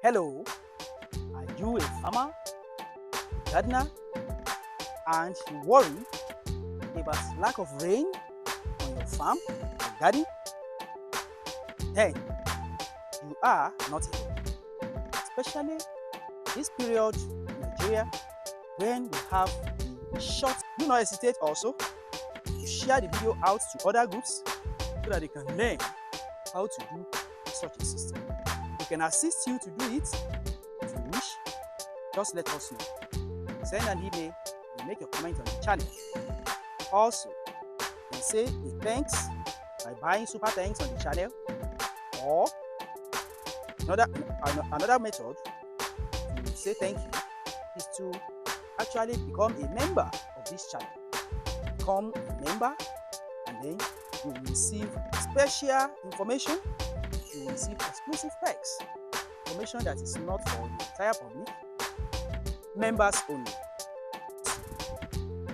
Hello, are you a farmer, gardener, and you worry about lack of rain on your farm or garden? Then you are not alone. Especially this period in Nigeria when we have the short. Do not hesitate also to share the video out to other groups so that they can learn how to do such a system. We can assist you to do it if you wish. Just let us know. Send an email and make a comment on the channel. Also, you can say a thanks by buying super thanks on the channel, or another method to say thank you is to actually become a member of this channel. Become a member, and then you will receive special information. You will receive exclusive perks, information that is not for the entire public, members only.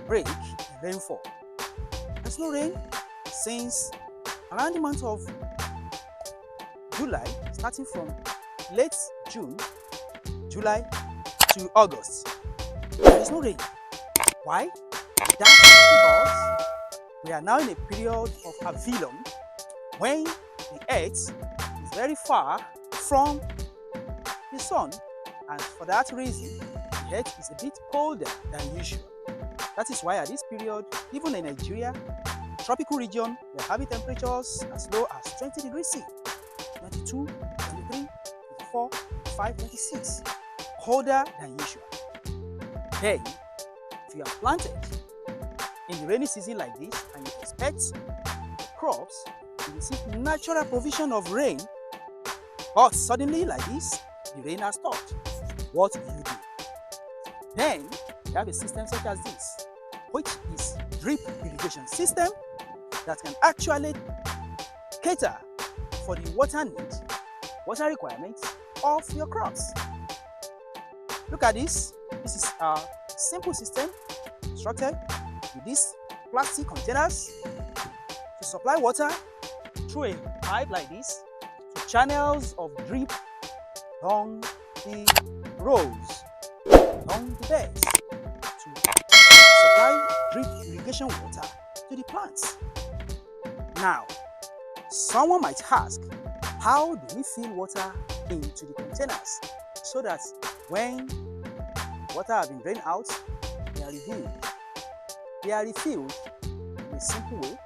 Break the rainfall. There's no rain since around the month of July, starting from late June, July to August. There is no rain. Why? That is because we are now in a period of aphelion when the earth is very far from the sun, and for that reason the earth is a bit colder than usual. That is why at this period, even in Nigeria, tropical region, we are having temperatures as low as 20 degrees C, 22, 23, 24, 25, 26, colder than usual. Then, if you are planted in the rainy season like this and you expect the crops to receive natural provision of rain, but suddenly like this, the rain has stopped, what do you do? Then you have a system such as this, which is drip irrigation system that can actually cater for the water needs, water requirements of your crops. Look at this. This is a simple system constructed with these plastic containers to supply water through a pipe like this to channels of drip along the rows, along the beds, to supply drip irrigation water to the plants. Now, someone might ask, how do we fill water into the containers so that when water has been drained out, they are refilled? They are refilled in a simple way.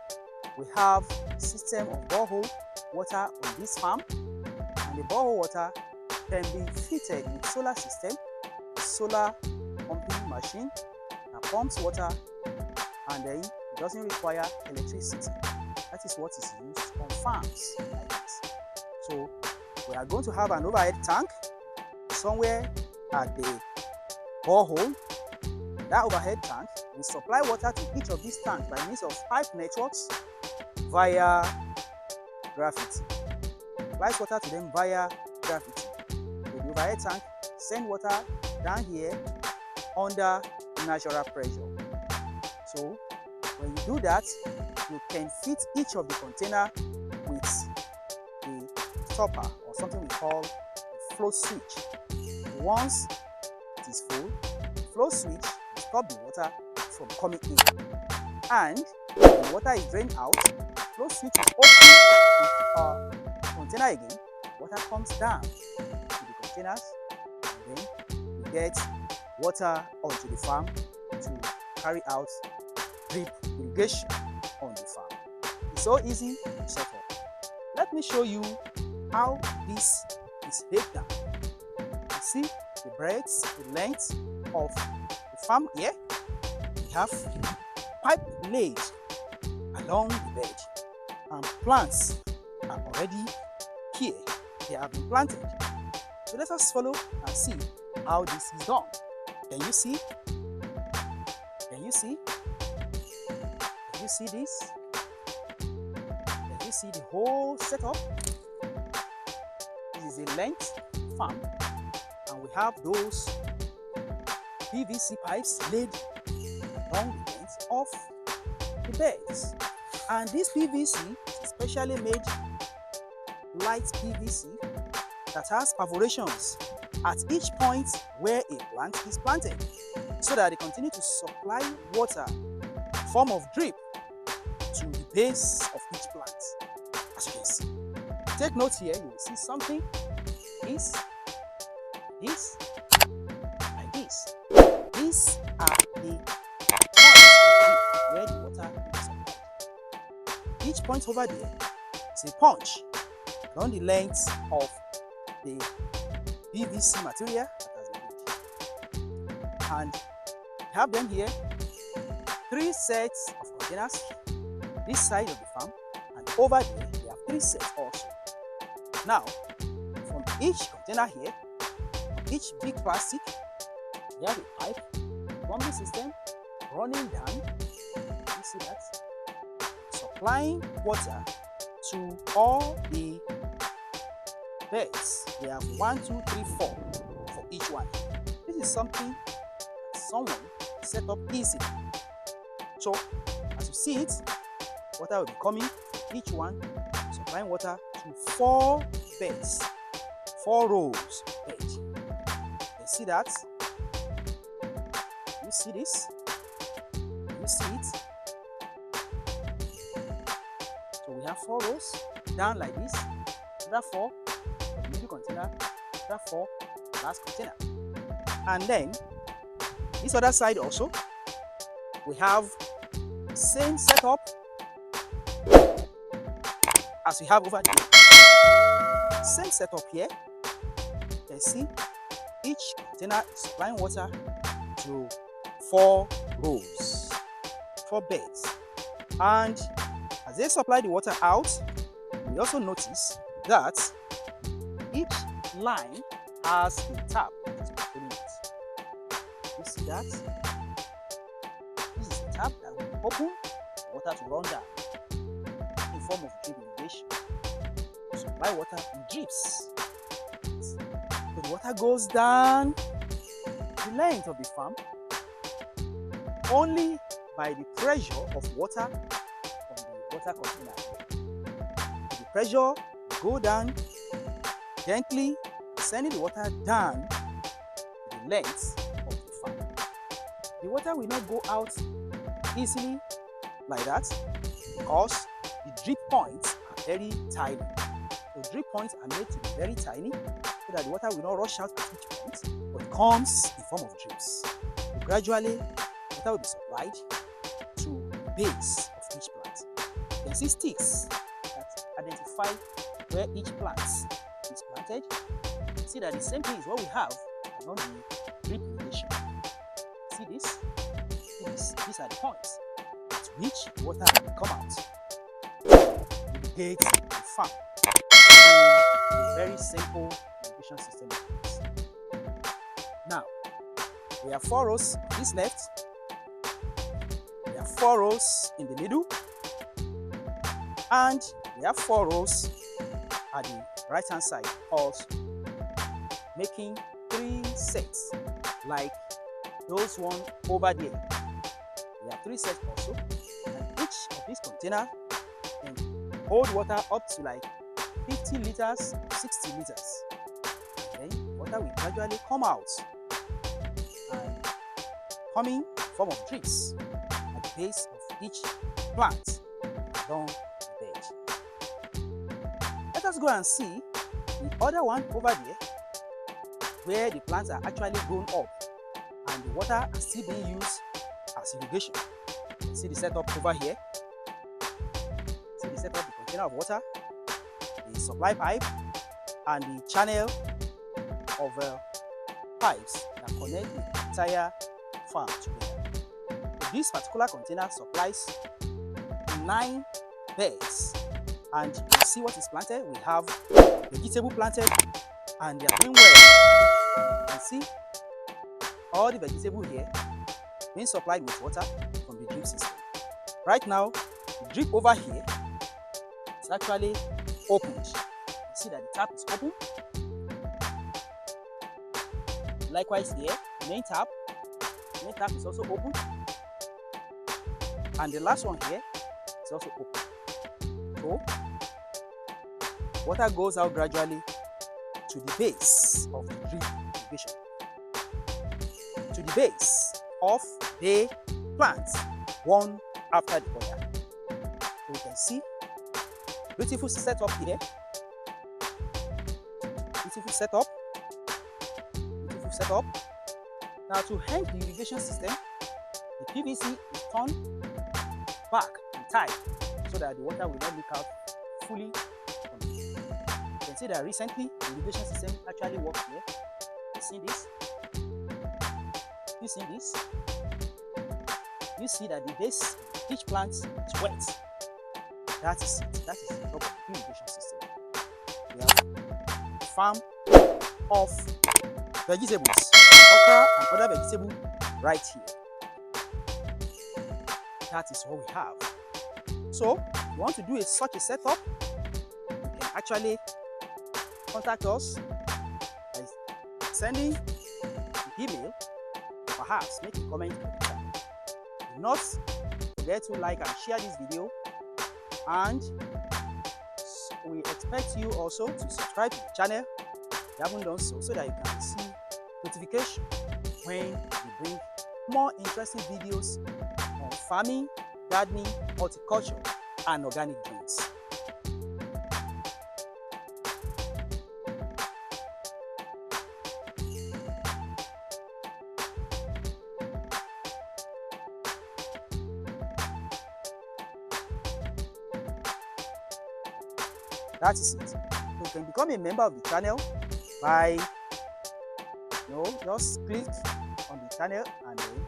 We have a system of borehole water on this farm, and the borehole water can be fitted with solar system, solar pumping machine that pumps water, and then it doesn't require electricity. That is what is used on farms like this. So we are going to have an overhead tank somewhere at the borehole. That overhead tank will supply water to each of these tanks by means of pipe networks via gravity. Supplies water to them via gravity. The overhead tank send water down here under natural pressure. So when you do that, you can fit each of the container with a stopper or something we call a flow switch. Once it is full, the flow switch will stop the water from coming in, and when the water is drained out, the flow switch will open the container again. Water comes down to the containers, and then you get water onto the farm to carry out drip irrigation on the farm. It's so easy to set up. Let me show you how this is laid down. You see the breadth, the length of the farm here. We have pipe laid along the bed, and plants are already here. They have been planted. So let us follow and see how this is done. Can you see? Can you see? Can you see this? Can you see the whole setup? This is a length farm, and we have those PVC pipes laid along the length of the beds. And this PVC is specially made light PVC that has perforations at each point where a plant is planted, so that they continue to supply water in form of drip to the base of each plant. As you can see, take note here, you will see something this, like this. These are the points of drip where the water is supplied. Each point over there is a punch along the length of the PVC material that has been made. And we have them here, 3 sets of containers this side of the farm, and over there we have 3 sets also. Now, from each container here, each big plastic, we have a pipe, plumbing system running down. You see that? Supplying water to all the beds. We have 1, 2, 3, 4 for each one. This is something that someone set up easily. So, as you see it, water will be coming from each one, supplying water to 4 beds, 4 rows of beds. You see that? You see this? You see it? So we have 4 rows down like this. Another 4 for the middle container, another 4 last container. And then this other side also, we have the same setup as we have over there. Same setup here. You can see each container is supplying water to 4 rows, 4 beds. And as they supply the water out, we also notice that each line has a tap that is controlling it. You see that? This is a tap that will open for water to run down in form of drip irrigation to supply water in drips. So the water goes down the length of the farm only by the pressure of water from the water container. So the pressure go down gently, sending the water down to the length of the farm. The water will not go out easily like that because the drip points are very tiny. The drip points are made to be very tiny so that the water will not rush out at each point, but comes in form of drips. So gradually, water will be supplied to the base of each plant. You can see sticks that identify where each plant is planted. You see that the same thing is what we have along the drip irrigation. See this? See this? These are the points at which water will come out to irrigate the farm. A very simple irrigation system. Now, we have 4 rows on this left, we have 4 rows in the middle, and we have 4 rows at the right hand side also, making 3 sets like those one over there. We have 3 sets also, and each of these containers can hold water up to like 50 liters, 60 liters. And then water will gradually come out and coming in form of drips at the base of each plant along the bed. Let us go and see the other one over there where the plants are actually grown up and the water are still being used as irrigation. You can see the setup over here. See the setup, the container of water, the supply pipe, and the channel of pipes that connect the entire farm together. So this particular container supplies 9 beds, and you can see what is planted. We have vegetable planted and they are doing well. You can see all the vegetable here being supplied with water from the drip system. Right now, the drip over here is actually opened. You see that the tap is open. Likewise here, the main tap is also open. And the last one here is also open. So, water goes out gradually to the base of the drip irrigation, to the base of the plants, one after the other. So you can see beautiful setup here, beautiful setup, beautiful setup. Now to hang the irrigation system, the PVC is turned back and tied so that the water will not leak out fully. You can see that recently the irrigation system actually works here. You see this? You see this? You see that the base of each plant is wet. That is it. That is the job of the irrigation system. We have a farm of vegetables, okra and other vegetables right here. That is what we have. So, if you want to do such a setup, you can actually contact us by sending an email, or perhaps make a comment on the channel. Do not forget to like and share this video, and we expect you also to subscribe to the channel if you haven't done so, so that you can receive notification when we bring more interesting videos on farming, gardening, horticulture, and organic greens. That is it. So you can become a member of the channel by just click on the channel and then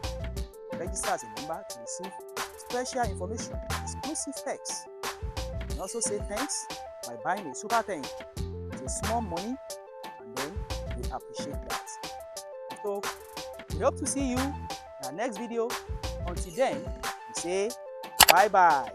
register as a member to receive special information, exclusive perks. You can also say thanks by buying a super tank. It's a small money, and then we appreciate that. So we hope to see you in our next video. Until then, we say bye bye.